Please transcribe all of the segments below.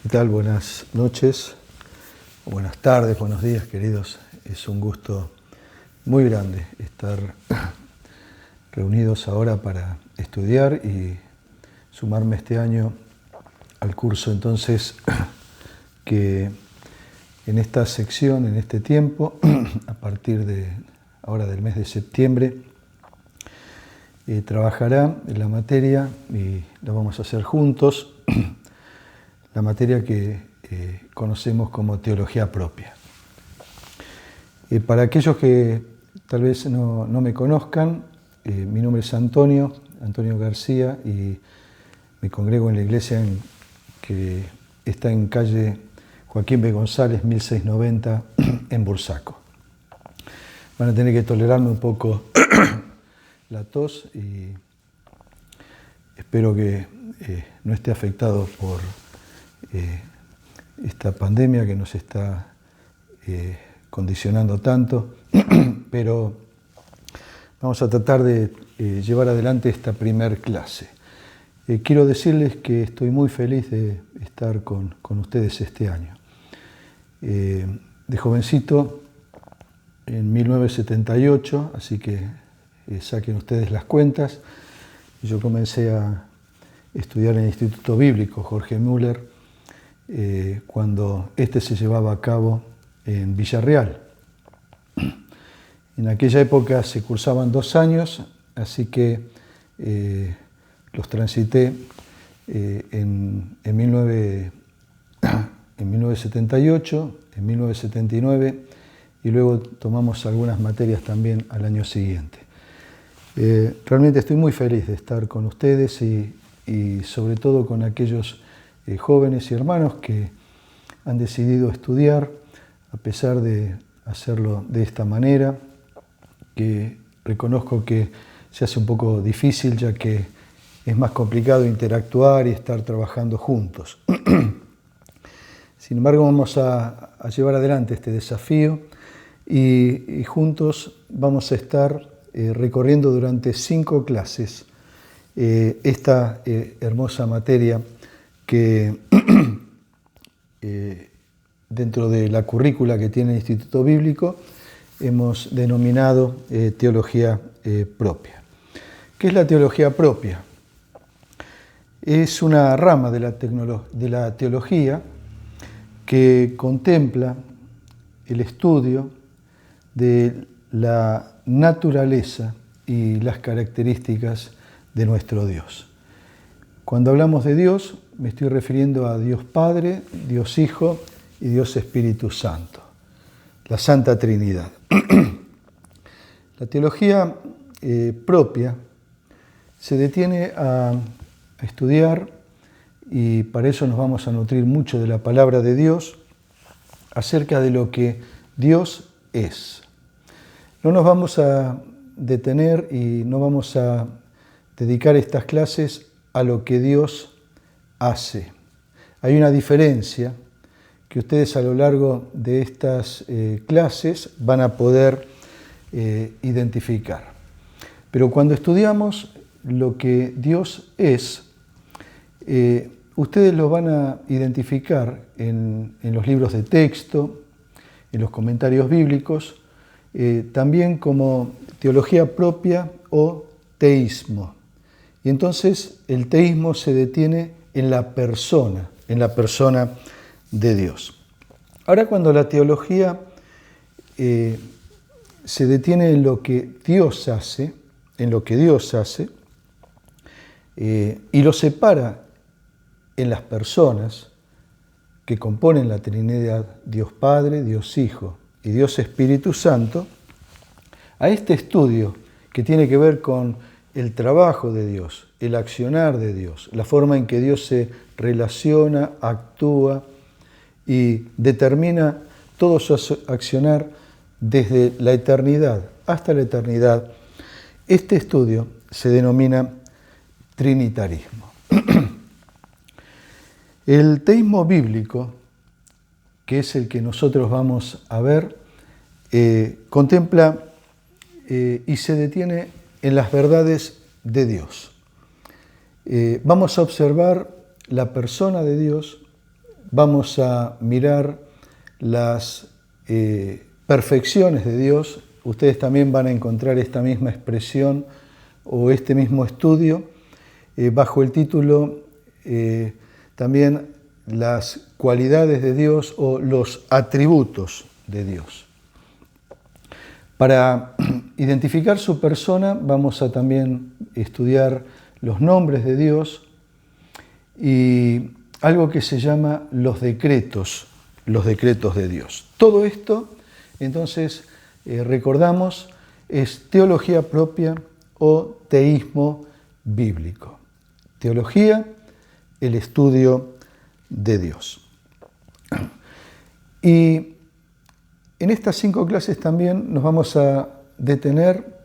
¿Qué tal? Buenas noches, o buenas tardes, buenos días, queridos. Es un gusto muy grande estar reunidos ahora para estudiar y sumarme este año al curso. Entonces, que en esta sección, en este tiempo, a partir de ahora del mes de septiembre, trabajará en la materia, y lo vamos a hacer juntos, la materia que conocemos como teología propia. Para aquellos que tal vez no me conozcan, mi nombre es Antonio García, y me congrego en la iglesia que está en calle Joaquín B. González, 1690, en Bursaco. Van a tener que tolerarme un poco la tos y espero que no esté afectado por esta pandemia que nos está condicionando tanto, pero vamos a tratar de llevar adelante esta primer clase. Quiero decirles que estoy muy feliz de estar con ustedes este año. De jovencito, en 1978, así que saquen ustedes las cuentas, yo comencé a estudiar en el Instituto Bíblico Jorge Müller, cuando este se llevaba a cabo en Villarreal. En aquella época se cursaban 2 años, así que los transité en 1978, en 1979, y luego tomamos algunas materias también al año siguiente. Realmente estoy muy feliz de estar con ustedes y sobre todo con aquellos jóvenes y hermanos que han decidido estudiar, a pesar de hacerlo de esta manera, que reconozco que se hace un poco difícil, ya que es más complicado interactuar y estar trabajando juntos. Sin embargo, vamos a llevar adelante este desafío y juntos vamos a estar recorriendo durante 5 clases esta hermosa materia que dentro de la currícula que tiene el Instituto Bíblico hemos denominado teología propia. ¿Qué es la teología propia? Es una rama de la teología que contempla el estudio de la naturaleza y las características de nuestro Dios. Cuando hablamos de Dios, me estoy refiriendo a Dios Padre, Dios Hijo y Dios Espíritu Santo, la Santa Trinidad. La teología propia se detiene a estudiar, y para eso nos vamos a nutrir mucho de la palabra de Dios, acerca de lo que Dios es. No nos vamos a detener y no vamos a dedicar estas clases a lo que Dios hace. Hay una diferencia que ustedes a lo largo de estas clases van a poder identificar. Pero cuando estudiamos lo que Dios es, ustedes lo van a identificar en los libros de texto, en los comentarios bíblicos, también como teología propia o teísmo. Y entonces el teísmo se detiene en la persona de Dios. Ahora, cuando la teología se detiene en lo que Dios hace, y lo separa en las personas que componen la Trinidad, Dios Padre, Dios Hijo y Dios Espíritu Santo, a este estudio que tiene que ver con el trabajo de Dios, el accionar de Dios, la forma en que Dios se relaciona, actúa y determina todo su accionar desde la eternidad hasta la eternidad, este estudio se denomina trinitarismo. El teísmo bíblico, que es el que nosotros vamos a ver, contempla y se detiene en las verdades de Dios. Vamos a observar la persona de Dios vamos a mirar las perfecciones de Dios. Ustedes también van a encontrar esta misma expresión o este mismo estudio bajo el título también las cualidades de Dios o los atributos de Dios. Para identificar su persona vamos a también estudiar los nombres de Dios y algo que se llama los decretos de Dios. Todo esto, entonces, recordamos, es teología propia o teísmo bíblico. Teología, el estudio de Dios. Y en estas 5 clases también nos vamos a detener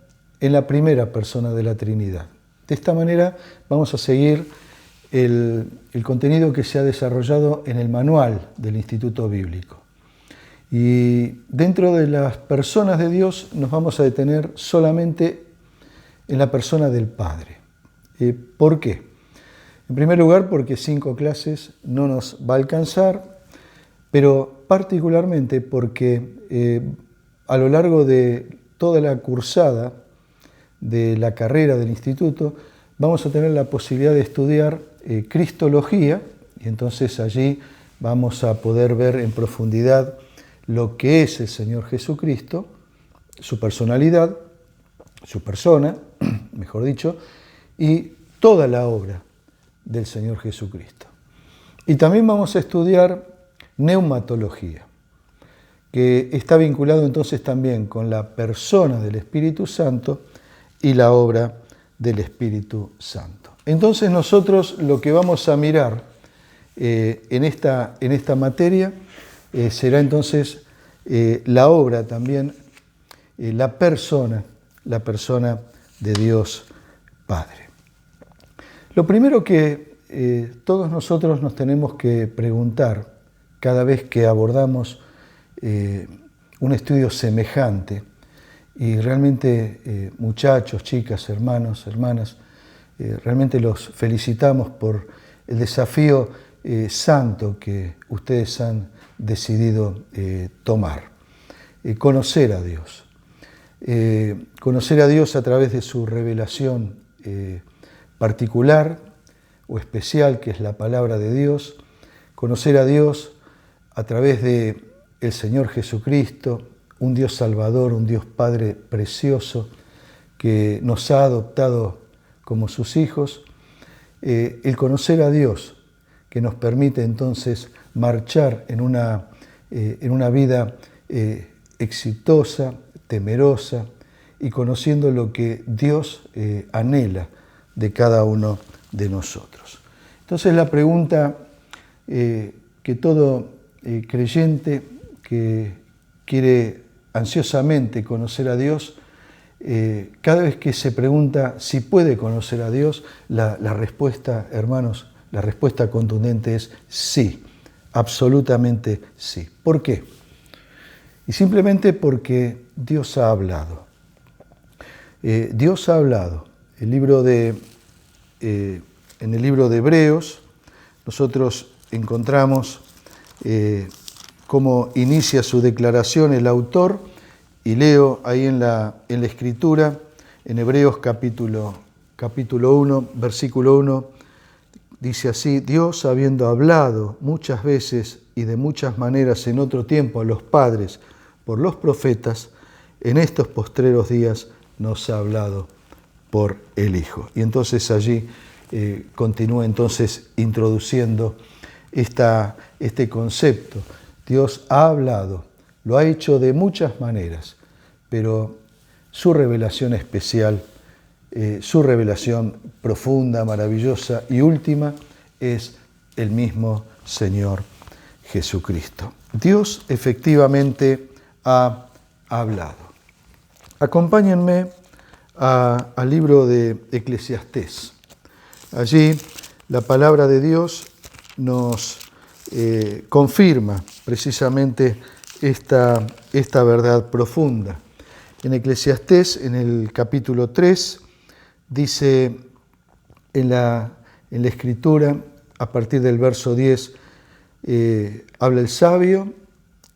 en la primera persona de la Trinidad. De esta manera vamos a seguir el contenido que se ha desarrollado en el manual del Instituto Bíblico. Y dentro de las personas de Dios nos vamos a detener solamente en la persona del Padre. ¿Por qué? En primer lugar, porque 5 clases no nos va a alcanzar, pero particularmente porque a lo largo de toda la cursada de la carrera del instituto vamos a tener la posibilidad de estudiar Cristología, y entonces allí vamos a poder ver en profundidad lo que es el Señor Jesucristo, su personalidad, su persona, mejor dicho, y toda la obra del Señor Jesucristo. Y también vamos a estudiar neumatología, que está vinculado entonces también con la persona del Espíritu Santo y la obra del Espíritu Santo. Entonces nosotros lo que vamos a mirar en esta materia será entonces la obra también, la persona de Dios Padre. Lo primero que todos nosotros nos tenemos que preguntar cada vez que abordamos un estudio semejante, y realmente muchachos, chicas, hermanos, hermanas, realmente los felicitamos por el desafío santo que ustedes han decidido tomar. Conocer a Dios. Conocer a Dios a través de su revelación particular o especial, que es la palabra de Dios. Conocer a Dios a través de el Señor Jesucristo, un Dios Salvador, un Dios Padre precioso que nos ha adoptado como sus hijos. El conocer a Dios que nos permite entonces marchar en una vida exitosa, temerosa y conociendo lo que Dios anhela de cada uno de nosotros. Entonces la pregunta que todo creyente que quiere ansiosamente conocer a Dios, cada vez que se pregunta si puede conocer a Dios, la respuesta, hermanos, la respuesta contundente es sí, absolutamente sí. ¿Por qué? Y simplemente porque Dios ha hablado. Dios ha hablado. En el libro de Hebreos, nosotros encontramos cómo inicia su declaración el autor, y leo ahí en la Escritura, en Hebreos capítulo 1, versículo 1, dice así: Dios, habiendo hablado muchas veces y de muchas maneras en otro tiempo a los padres por los profetas, en estos postreros días nos ha hablado por el Hijo. Y entonces allí continúa entonces introduciendo este concepto. Dios ha hablado, lo ha hecho de muchas maneras, pero su revelación especial, su revelación profunda, maravillosa y última es el mismo Señor Jesucristo. Dios efectivamente ha hablado. Acompáñenme al libro de Eclesiastés. Allí la palabra de Dios nos confirma precisamente esta verdad profunda. En Eclesiastés, en el capítulo 3, dice en la Escritura, a partir del verso 10, habla el sabio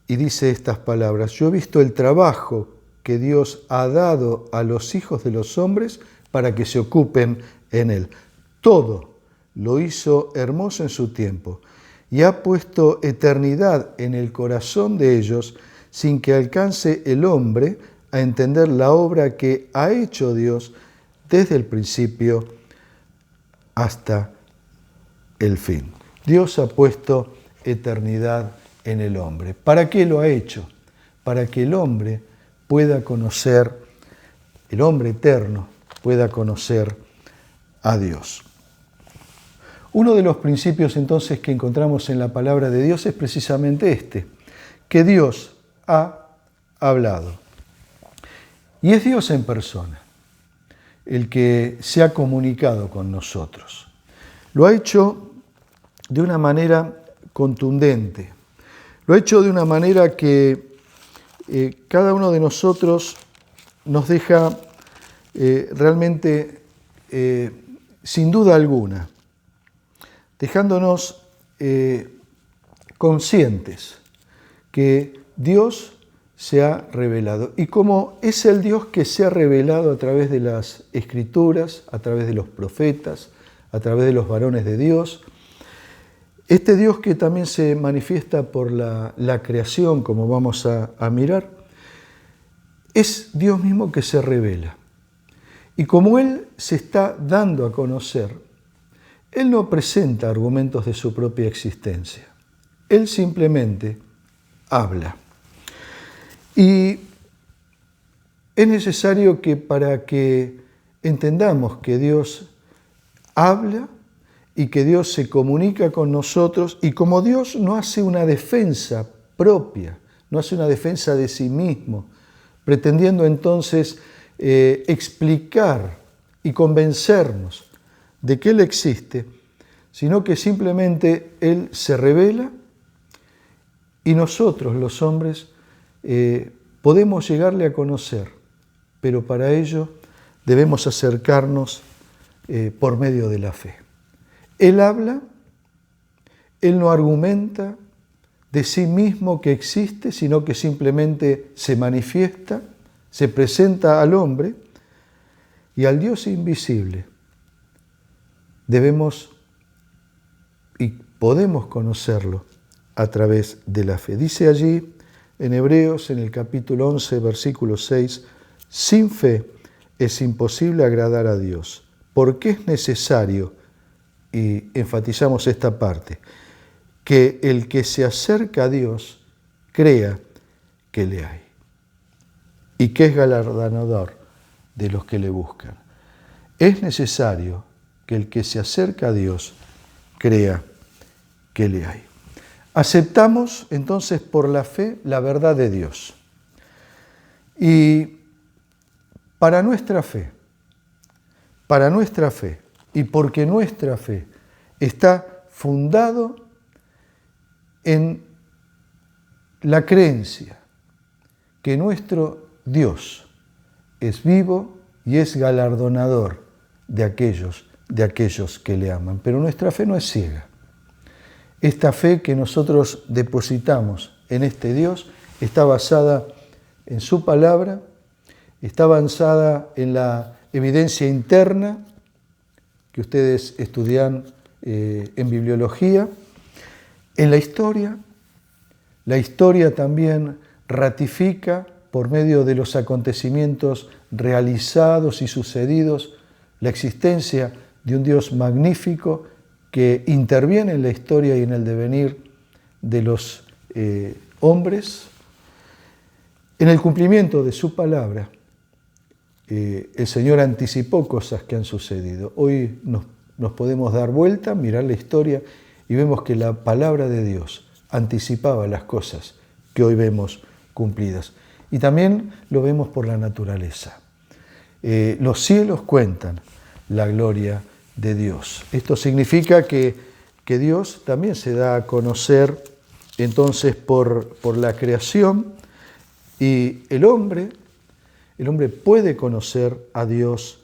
y dice estas palabras: yo he visto el trabajo que Dios ha dado a los hijos de los hombres para que se ocupen en él. Todo lo hizo hermoso en su tiempo y ha puesto eternidad en el corazón de ellos sin que alcance el hombre a entender la obra que ha hecho Dios desde el principio hasta el fin. Dios ha puesto eternidad en el hombre. ¿Para qué lo ha hecho? Para que el hombre pueda conocer, el hombre eterno pueda conocer a Dios. Uno de los principios entonces que encontramos en la palabra de Dios es precisamente este, que Dios ha hablado. Y es Dios en persona el que se ha comunicado con nosotros. Lo ha hecho de una manera contundente. Lo ha hecho de una manera que cada uno de nosotros nos deja realmente, sin duda alguna, dejándonos conscientes que Dios se ha revelado. Y como es el Dios que se ha revelado a través de las Escrituras, a través de los profetas, a través de los varones de Dios, este Dios que también se manifiesta por la creación, como vamos a mirar, es Dios mismo que se revela. Y como Él se está dando a conocer, Él no presenta argumentos de su propia existencia. Él simplemente habla. Y es necesario que para que entendamos que Dios habla y que Dios se comunica con nosotros, y como Dios no hace una defensa propia, no hace una defensa de sí mismo, pretendiendo entonces explicar y convencernos de que Él existe, sino que simplemente Él se revela y nosotros, los hombres, podemos llegarle a conocer, pero para ello debemos acercarnos por medio de la fe. Él habla, Él no argumenta de sí mismo que existe, sino que simplemente se manifiesta, se presenta al hombre, y al Dios invisible debemos y podemos conocerlo a través de la fe. Dice allí en Hebreos, en el capítulo 11, versículo 6, sin fe es imposible agradar a Dios, porque es necesario, y enfatizamos esta parte, que el que se acerca a Dios crea que le hay y que es galardonador de los que le buscan. Es necesario que el que se acerca a Dios crea que le hay. Aceptamos entonces por la fe la verdad de Dios. Y para nuestra fe, y porque nuestra fe está fundado en la creencia que nuestro Dios es vivo y es galardonador de aquellos que le aman. Pero nuestra fe no es ciega. Esta fe que nosotros depositamos en este Dios está basada en su palabra, está basada en la evidencia interna que ustedes estudian en bibliología, en la historia. La historia también ratifica, por medio de los acontecimientos realizados y sucedidos, la existencia de un Dios magnífico que interviene en la historia y en el devenir de los hombres. En el cumplimiento de su palabra, el Señor anticipó cosas que han sucedido. Hoy nos podemos dar vuelta, mirar la historia y vemos que la palabra de Dios anticipaba las cosas que hoy vemos cumplidas. Y también lo vemos por la naturaleza. Los cielos cuentan la gloria de Dios. Esto significa que Dios también se da a conocer entonces por la creación, y el hombre puede conocer a Dios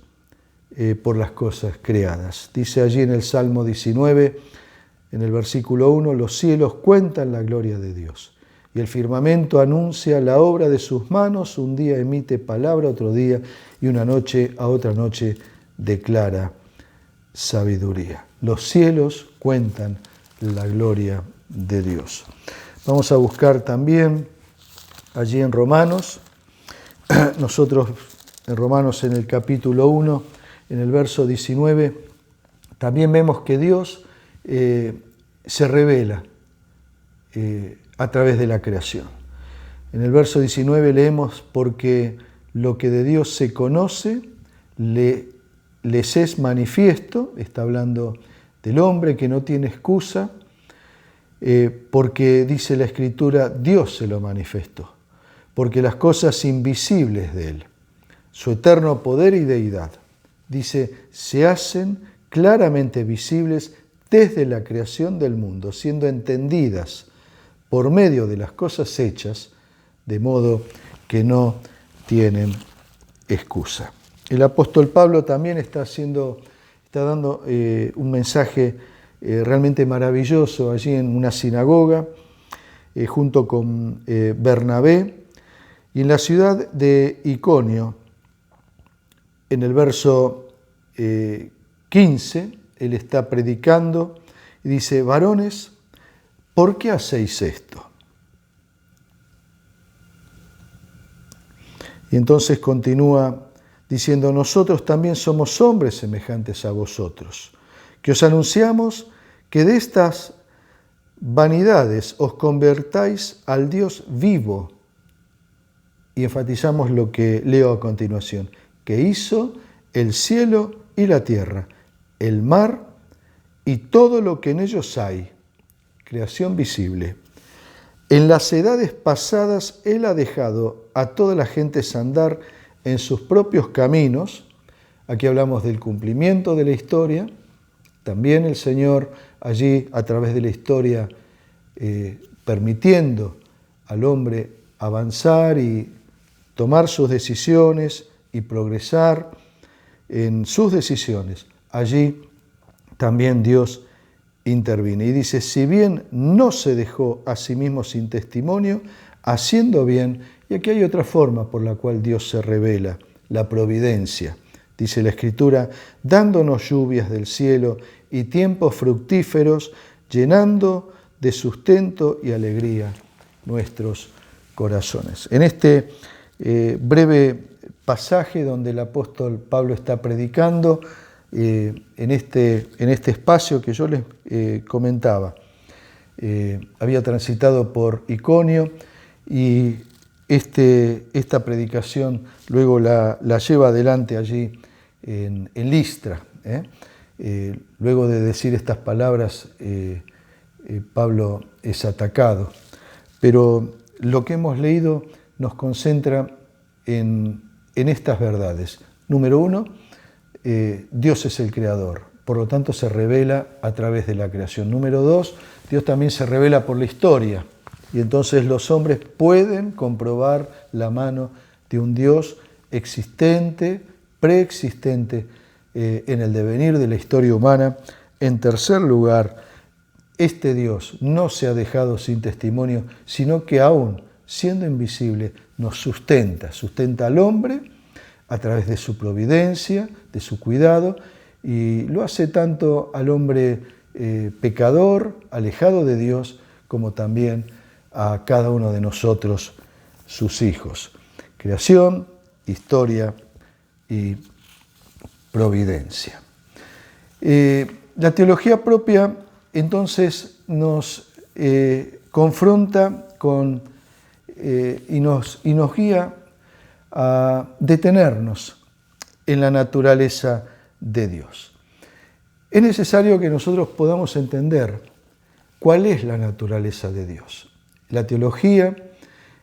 por las cosas creadas. Dice allí en el Salmo 19, En el versículo 1, los cielos cuentan la gloria de Dios y el firmamento anuncia la obra de sus manos. Un día emite palabra a otro día y una noche a otra noche declara sabiduría. Los cielos cuentan la gloria de Dios. Vamos a buscar también allí en Romanos. Nosotros en Romanos en el capítulo 1, en el verso 19, también vemos que Dios se revela a través de la creación. En el verso 19 leemos: porque lo que de Dios se conoce les es manifiesto. Está hablando del hombre que no tiene excusa, porque dice la Escritura, Dios se lo manifestó, porque las cosas invisibles de Él, su eterno poder y deidad, dice, se hacen claramente visibles desde la creación del mundo, siendo entendidas por medio de las cosas hechas, de modo que no tienen excusa. El apóstol Pablo también está dando un mensaje realmente maravilloso allí en una sinagoga, junto con Bernabé, y en la ciudad de Iconio, en el verso 15, él está predicando y dice: varones, ¿por qué hacéis esto? Y entonces continúa diciendo: nosotros también somos hombres semejantes a vosotros, que os anunciamos que de estas vanidades os convertáis al Dios vivo. Y enfatizamos lo que leo a continuación: que hizo el cielo y la tierra, el mar y todo lo que en ellos hay, creación visible. En las edades pasadas Él ha dejado a todas las gentes andar en sus propios caminos. Aquí hablamos del cumplimiento de la historia. También el Señor allí, a través de la historia, permitiendo al hombre avanzar y tomar sus decisiones y progresar en sus decisiones. Allí también Dios interviene. Y dice: si bien no se dejó a sí mismo sin testimonio, haciendo bien. Y aquí hay otra forma por la cual Dios se revela: la providencia. Dice la Escritura: dándonos lluvias del cielo y tiempos fructíferos, llenando de sustento y alegría nuestros corazones. En este breve pasaje donde el apóstol Pablo está predicando, en este espacio que yo les comentaba, había transitado por Iconio y esta predicación luego la lleva adelante allí en Listra. Luego de decir estas palabras, Pablo es atacado. Pero lo que hemos leído nos concentra en estas verdades. Número uno, Dios es el creador, por lo tanto se revela a través de la creación. Número dos, Dios también se revela por la historia, y entonces los hombres pueden comprobar la mano de un Dios existente, preexistente en el devenir de la historia humana. En tercer lugar, este Dios no se ha dejado sin testimonio, sino que aún siendo invisible nos sustenta al hombre a través de su providencia, de su cuidado, y lo hace tanto al hombre pecador, alejado de Dios, como también a cada uno de nosotros, sus hijos. Creación, historia y providencia. La teología propia, entonces, nos confronta con y nos guía a detenernos en la naturaleza de Dios. Es necesario que nosotros podamos entender cuál es la naturaleza de Dios. La teología,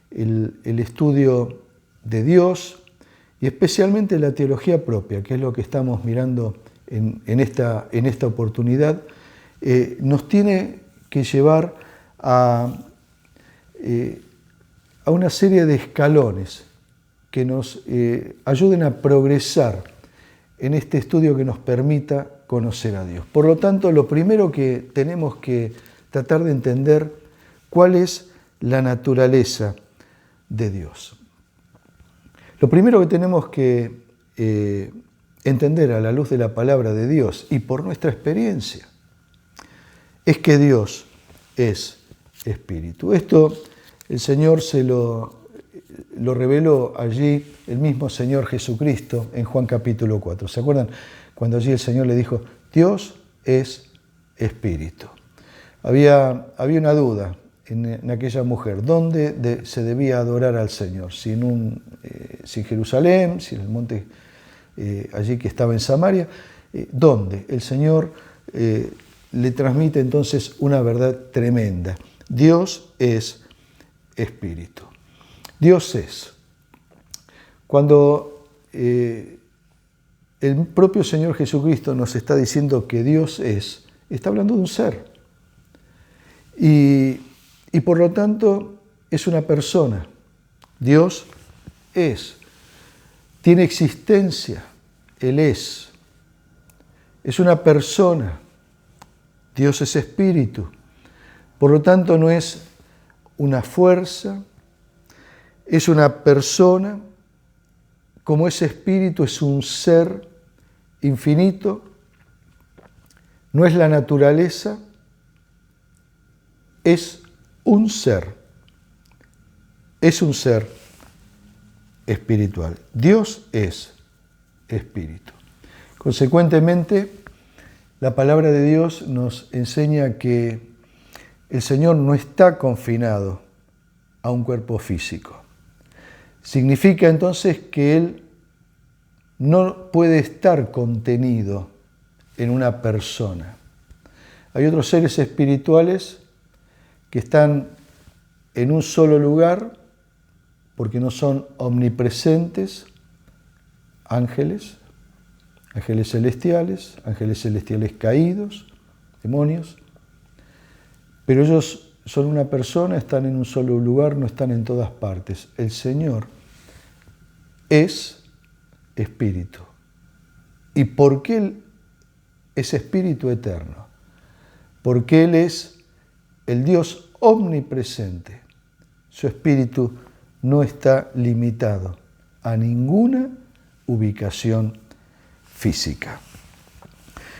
el estudio de Dios y especialmente la teología propia, que es lo que estamos mirando en esta oportunidad, nos tiene que llevar a una serie de escalones que nos ayuden a progresar en este estudio que nos permita conocer a Dios. Por lo tanto, lo primero que tenemos que tratar de entender cuál es la naturaleza de Dios. Lo primero que tenemos que entender a la luz de la palabra de Dios y por nuestra experiencia es que Dios es espíritu. Esto el Señor se lo reveló allí el mismo Señor Jesucristo en Juan capítulo 4. ¿Se acuerdan? Cuando allí el Señor le dijo, Dios es espíritu. Había una duda en aquella mujer, ¿dónde se debía adorar al Señor? Si en Jerusalén, si en el monte allí que estaba en Samaria, ¿dónde? El Señor le transmite entonces una verdad tremenda. Dios es espíritu. Dios es. Cuando el propio Señor Jesucristo nos está diciendo que Dios es, está hablando de un ser. Y por lo tanto es una persona. Dios es. Tiene existencia. Él es. Es una persona. Dios es espíritu. Por lo tanto no es una fuerza, es una persona. Como ese espíritu es un ser infinito, no es la naturaleza, es un ser espiritual. Dios es espíritu. Consecuentemente, la palabra de Dios nos enseña que el Señor no está confinado a un cuerpo físico. Significa entonces que Él no puede estar contenido en una persona. Hay otros seres espirituales que están en un solo lugar porque no son omnipresentes, ángeles celestiales caídos, demonios, pero ellos son una persona, están en un solo lugar, no están en todas partes. El Señor es espíritu. ¿Y por qué Él es espíritu eterno? Porque Él es el Dios omnipresente. Su espíritu no está limitado a ninguna ubicación física.